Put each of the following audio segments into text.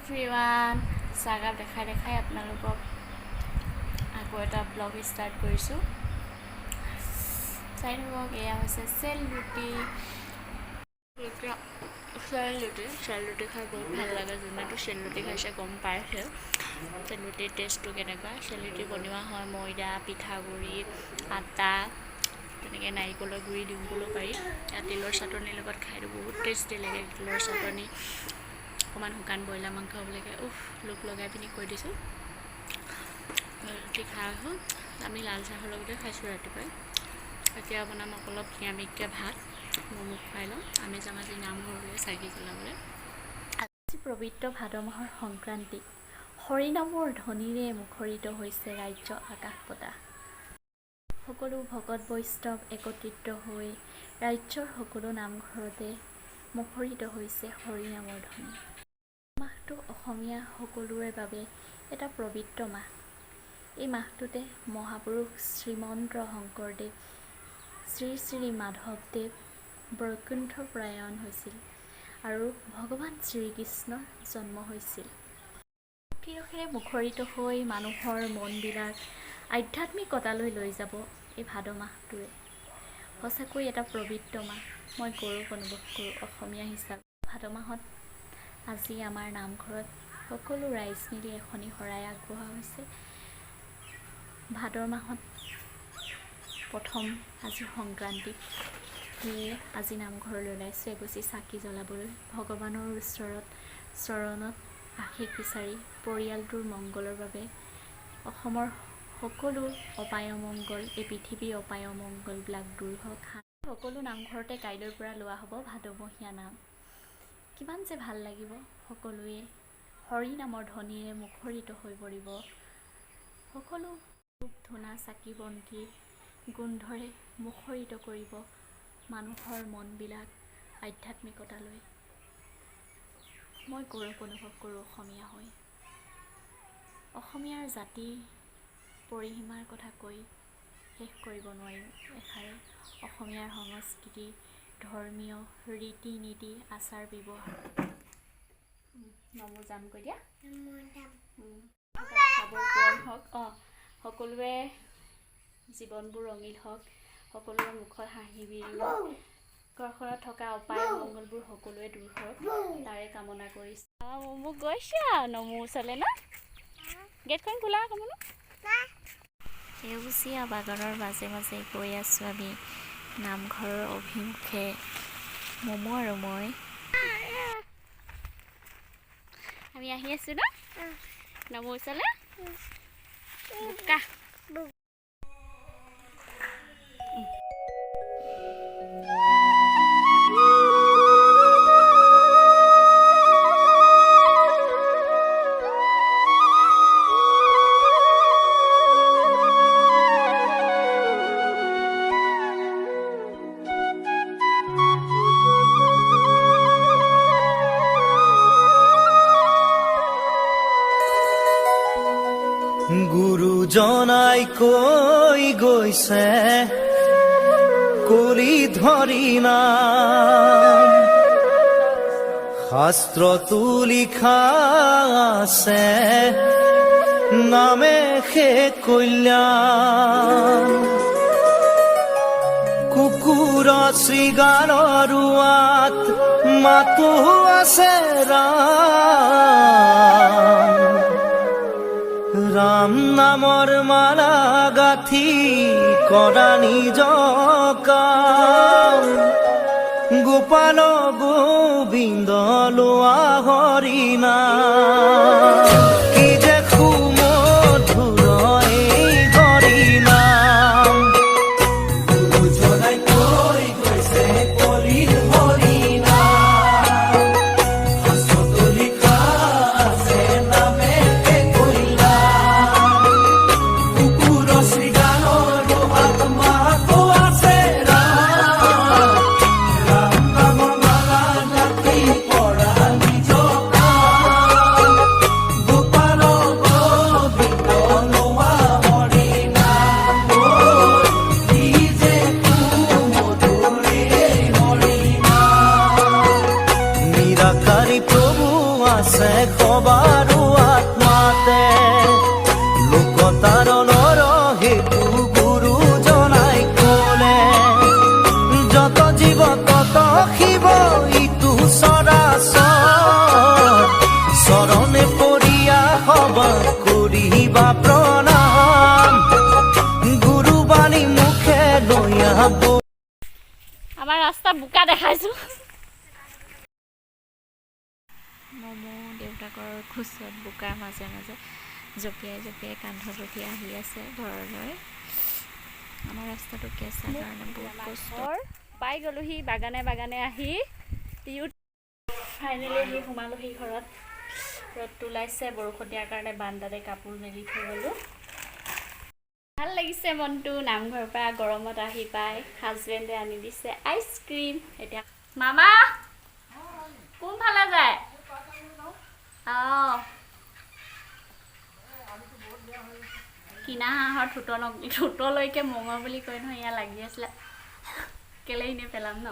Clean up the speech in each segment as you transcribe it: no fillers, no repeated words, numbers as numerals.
Everyone চাহকাপ দেখাই দেখাই আপোনালোকক আকৌ এটা ব্লগ ষ্টাৰ্ট কৰিছোঁ। চাই থাকক, এয়া হৈছে চেল ৰুটি। চেল ৰুটি খাই বহুত ভাল লাগে। যোনটো চেল ৰুটি খাইছে গম পাইছে চেল ৰুটিৰ টেষ্টটো কেনেকুৱা। চেল ৰুটি বনোৱা হয় ময়দা, পিঠাগুড়ি, আটা, তেনেকৈ নাৰিকলৰ গুড়ি দিবলৈও পাৰি। ইয়াত তিলৰ চাটনিৰ লগত খাইতো বহুত টেষ্টি লাগে। তিলৰ চাটনি, অকণমান শুকান ব্ৰইলাৰ মাংস হ'ব লাগে। লোক লগাই পিনি কৈ দিছোঁ। ৰুটি খাই আহোঁ। আমি লাল চাহৰ লগতে খাইছোঁ ৰাতিপুৱাই। এতিয়া বনাম অলপ নিৰামিষকৈ ভাত। মই মুখ খুৱাই লওঁ। আমি যাম আজি নামঘৰলৈ চাকি জ্বলাবলৈ। আজি পবিত্ৰ ভাদ মাহৰ সংক্ৰান্তি। হৰিনামৰ ধ্বনিৰে মুখৰিত হৈছে ৰাজ্য আকাশ পতা। সকলো ভকত বৈষ্ণৱ একত্ৰিত হৈ ৰাজ্যৰ সকলো নামঘৰতে মুখৰিত হৈছে হৰিনামৰ ধ্বনি। মাহটো অসমীয়া সকলোৰে বাবে এটা পবিত্ৰ মাহ। এই মাহটোতে মহাপুৰুষ শ্ৰীমন্ত শংকৰদেৱ, শ্ৰী শ্ৰী মাধৱদেৱ বৈকুণ্ঠ প্ৰয়াণ হৈছিল আৰু ভগৱান শ্ৰীকৃষ্ণৰ জন্ম হৈছিল। ভক্তিৰসেৰে মুখৰিত হৈ মানুহৰ মনবিলাক আধ্যাত্মিকতালৈ লৈ যাব এই ভাদ মাহটোৱে। সঁচাকৈ এটা পবিত্ৰ মাহ। মই গৌৰৱ অনুভৱ কৰোঁ অসমীয়া হিচাপে। ভাদ মাহত আজি আমাৰ নামঘৰত সকলো ৰাইজ মিলি এখনি শৰাই আগবঢ়োৱা হৈছে। ভাদৰ মাহত প্ৰথম আজি সংক্ৰান্তি, সেয়ে আজি নামঘৰলৈ ওলাইছোঁ এগছি চাকি জ্বলাবলৈ, ভগৱানৰ চৰণত আশীষ বিচাৰি পৰিয়ালটোৰ মংগলৰ বাবে, অসমৰ সকলো অপায় অমংগল, এই পৃথিৱীৰ অপায় অমংগলবিলাক দূৰ হওক। সকলো নামঘৰতে কাইলৈৰ পৰা লোৱা হ'ব ভাদমহীয়া নাম। কিমান যে ভাল লাগিব। সকলোৱে হৰি নামৰ ধ্বনিৰে মুখৰিত হৈ পৰিব। সকলো ধূপ ধূনা চাকি বন্তি গোন্ধৰে মুখৰিত কৰিব মানুহৰ মনবিলাক আধ্যাত্মিকতালৈ। মই গৌৰৱ অনুভৱ কৰোঁ অসমীয়া হৈ। অসমীয়াৰ জাতিৰ পৰিসীমাৰ কথা কৈ শেষ কৰিব নোৱাৰিম এষাৰে। অসমীয়াৰ সংস্কৃতি, ধৰ্মীয় ৰীতি নীতি, আচাৰ ব্যৱহাৰ। নমো যাম কৈ দিয়া। আশাবোৰ পূৰণ হওক। সকলোৱে জীৱনবোৰ ৰঙীন হওক। সকলোৰে মুখত হাঁহি বিৰিঙক। ঘৰখনত থকা অপায় মংগলবোৰ সকলোৱে দূৰ হওক, তাৰে কামনা কৰিছোঁ। মোক গৈছে আৰু নমো ওচৰলৈ ন। গেটখন খোলা আকৌ ন। সেউজীয়া বাগানৰ মাজে মাজে গৈ আছোঁ আমি নামঘৰৰ অভিমুখে। মমো আৰু মই আমি আহি আছোঁ ন নমো ওচৰলৈ। বোকা গুৰুজনাই কৈ গৈছে কলি ধৰি নাম, শাস্ত্ৰতো লিখা আছে নামে সে কল্যাণ। কুকুৰ শৃগালৰ ৰোৱাত মাতো আছে ৰাম নামৰ মালা গাঁঠি কৰা নিজ কাম। গোপাল গোবিন্দ লোৱা হৰিনাম। কি যে সুমধুৰ এই হৰিনাম। গুৰুজনাই কৈ গৈছে কলিৰ হৰিনাম, শাস্ত্ৰতো লিখা আছে নামে সে কল্যাণ। কুকুৰ শৃগালৰ ৰোৱাত মাতো আছে ৰাম নামৰ মালা গাঁঠি কৰা নিজ কাম। প্ৰণাম গুৰুবাণী মুখে লৈ আমাৰ ৰাস্তা বোকা দেখাইছোঁ মমো দেউতাকৰ খোজত বোকাৰ মাজে মাজে জঁপিয়াই জঁপিয়াই কান্ধত উঠি আহি আছে ঘৰলৈ আমাৰ ৰাস্তাটো কেঁচা কাৰণে বহুত কষ্ট পাই গ'লোহি বাগানে বাগানে আহি ফাইনেলি আহি সোমালোহি ঘৰত ৰ'দটো ওলাইছে বৰষুণ দিয়াৰ কাৰণে বান্দাতে কাপোৰ মেলি থৈ গ'লোঁ ভাল লাগিছে মনটো নামঘৰৰ পৰা গৰমত আহি পাই হাজবেণ্ডে আনি দিছে আইচক্ৰীম এতিয়া মামা কোনফালে যায় কিনা হাঁহৰ ঠোঁটলৈকে মঙহ বুলি কয় নহয় এয়া লাগি আছিলে কেলে এনেই পেলাম ন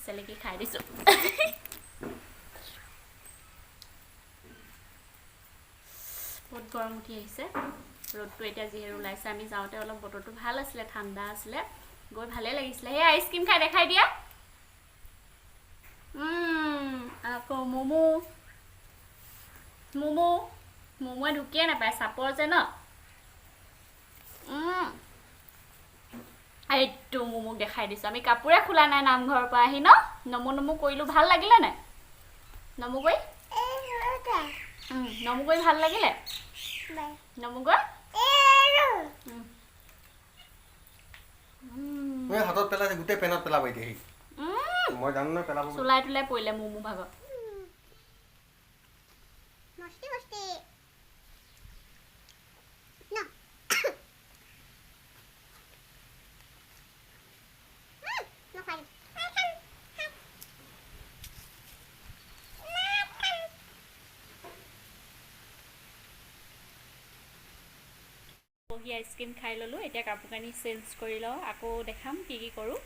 চেলেকি খাই দিছোঁ বহুত গৰম উঠি আহিছে ৰ'দটো এতিয়া যিহেতু ওলাইছে আমি যাওঁতে অলপ বতৰটো ভাল আছিলে ঠাণ্ডা আছিলে গৈ ভালেই লাগিছিলে সেই আইচক্ৰীম খাই দেখাই দিয়া আকৌ মমোৱে ঢুকিয়ে নাপায় চাপৰ যে ন এইটো মমোক দেখাই দিছোঁ আমি কাপোৰে খোলা নাই নামঘৰৰ পৰা আহি ন নমো কৰিলোঁ ভাল লাগিলে নাই নমো কৰি ভাল লাগিলে নমো গৈ হাতত পেলাইছে গোটেই পেনত পেলাব এতিয়া মই জানো নহয় পেলাব চুলাই তোলাই পৰিলে মমো ভাগত বহি আইচক্ৰীম খাই ল'লোঁ এতিয়া কাপোৰ কানি চেঞ্জ কৰি লওঁ আকৌ দেখাম কি কি কৰোঁ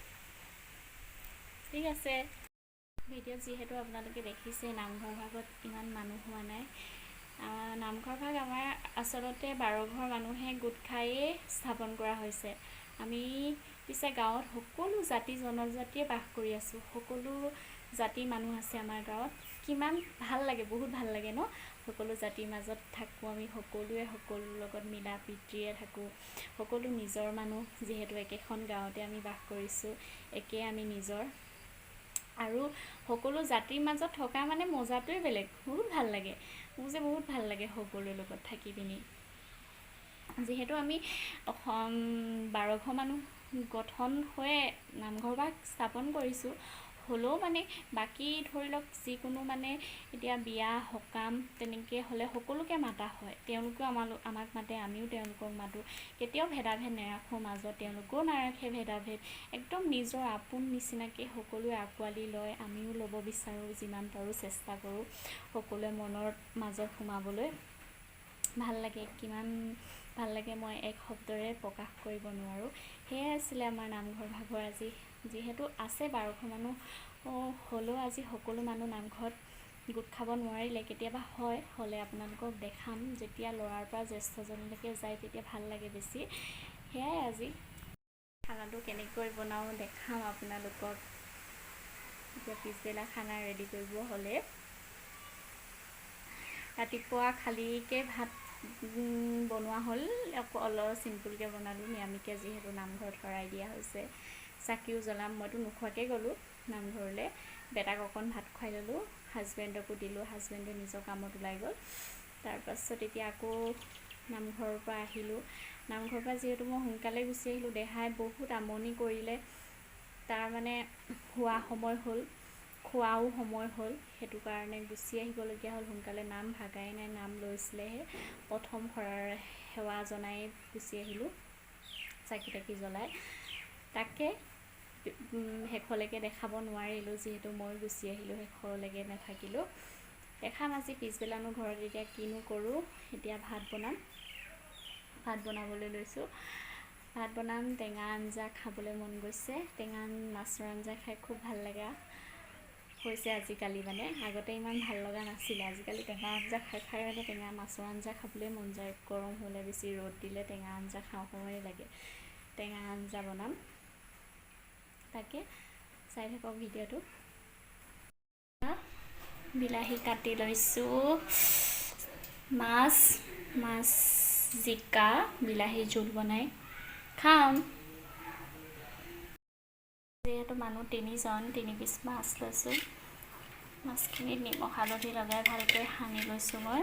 ঠিক আছে ভিডিঅ'ত যিহেতু আপোনালোকে দেখিছে নামঘৰ ভাগত ইমান মানুহ হোৱা নাই নামঘৰ ভাগ আমাৰ আচলতে 12 ঘৰ মানুহে গোট খায়ে স্থাপন কৰা হৈছে আমি পিছে গাঁৱত সকলো জাতি জনজাতিয়ে বাস কৰি আছোঁ সকলো জাতিৰ মানুহ আছে আমাৰ গাঁৱত কিমান ভাল লাগে বহুত ভাল লাগে ন সকলো জাতিৰ মাজত থাকোঁ আমি সকলোৱে সকলোৰ লগত মিলা প্ৰীতিৰে থাকোঁ সকলো নিজৰ মানুহ যিহেতু একেখন গাঁৱতে আমি বাস কৰিছোঁ একে আমি নিজৰ আৰু সকলো জাতিৰ মাজত থকা মানে মজাটোৱে বেলেগ বহুত ভাল লাগে মোৰ যে বহুত ভাল লাগে সকলোৰ লগত থাকি পিনি যিহেতু আমি 12 ঘৰ মানুহ গঠন হৈ নামঘৰ ভাগ স্থাপন কৰিছোঁ হ'লেও মানে বাকী ধৰি লওক যিকোনো মানে এতিয়া বিয়া সকাম তেনেকৈ হ'লে সকলোকে মাতা হয় তেওঁলোকেও আমাক মাতে আমিও তেওঁলোকক মাতোঁ কেতিয়াও ভেদাভেদ নেৰাখোঁ মাজত তেওঁলোকেও নাৰাখে ভেদাভেদ একদম নিজৰ আপোন নিচিনাকৈ সকলোৱে আঁকোৱালি লয় আমিও ল'ব বিচাৰোঁ যিমান পাৰোঁ চেষ্টা কৰোঁ সকলোৱে মনৰ মাজত সোমাবলৈ ভাল লাগে কিমান ভাল লাগে মই এক শব্দৰে প্ৰকাশ কৰিব নোৱাৰোঁ সেয়াই আছিলে আমাৰ নামঘৰ ভাগৰ আজি যিহেতু আছে 12 ঘৰ মানুহ হ'লেও আজি সকলো মানুহ নামঘৰত গোট খাব নোৱাৰিলে কেতিয়াবা হ'লে আপোনালোকক দেখাম যেতিয়া ল'ৰাৰ পৰা জ্যেষ্ঠজনলৈকে যায় তেতিয়া ভাল লাগে বেছি সেয়াই আজি খানাটো কেনেকৈ বনাওঁ দেখাম আপোনালোকক এতিয়া পিছবেলা খানা ৰেডি কৰিব হ'লে ৰাতিপুৱা খালীকৈ ভাত বনোৱা হ'ল অলপ চিম্পুলকৈ বনালোঁ নিৰামিষকৈ যিহেতু নামঘৰত শৰাই দিয়া হৈছে চাকিও জ্বলাম মইতো নোখোৱাকৈ গ'লোঁ নামঘৰলৈ বেটাক অকণ ভাত খুৱাই ল'লোঁ হাজবেণ্ডকো দিলোঁ হাজবেণ্ডে নিজৰ কামত ওলাই গ'ল তাৰপাছত এতিয়া আকৌ নামঘৰৰ পৰা আহিলোঁ নামঘৰৰ পৰা যিহেতু মই সোনকালে গুচি আহিলোঁ দেহাই বহুত আমনি কৰিলে তাৰ মানে খোৱা সময় হ'ল খোৱাও সময় হ'ল সেইটো কাৰণে গুচি আহিবলগীয়া হ'ল সোনকালে নাম ভাগাই নাই নাম লৈছিলেহে প্ৰথম শৰাৰ সেৱা জনাই গুচি আহিলোঁ চাকি তাকি জ্বলাই তাকে শেষলৈকে দেখাব নোৱাৰিলোঁ যিহেতু মই গুচি আহিলোঁ শেষলৈকে নাথাকিলোঁ দেখাম আজি পিছবেলানো ঘৰত এতিয়া কিনো কৰোঁ এতিয়া ভাত বনাবলৈ লৈছোঁ ভাত বনাম টেঙা আঞ্জা খাবলৈ মন গৈছে টেঙা মাছৰ আঞ্জা খাই খুব ভাল লগা হৈছে আজিকালি মানে আগতে ইমান ভাল লগা নাছিলে আজিকালি টেঙা আঞ্জা খাই মানে টেঙা মাছৰ আঞ্জা খাবলৈ মন যায় গৰম হ'লে বেছি ৰ'দ দিলে টেঙা আঞ্জা খাওঁ সময়ে লাগে টেঙা আঞ্জা বনাম তাকে চাই থাকক ভিডিঅ'টো বিলাহী কাটি লৈছোঁ মাছ জিকা বিলাহী জোল বনাই খাম। যিহেতু মানুহ 3জন 3 পিচ মাছ লৈছোঁ। মাছখিনিত নিমখ হালধি লগাই ভালকৈ সানি লৈছোঁ মই।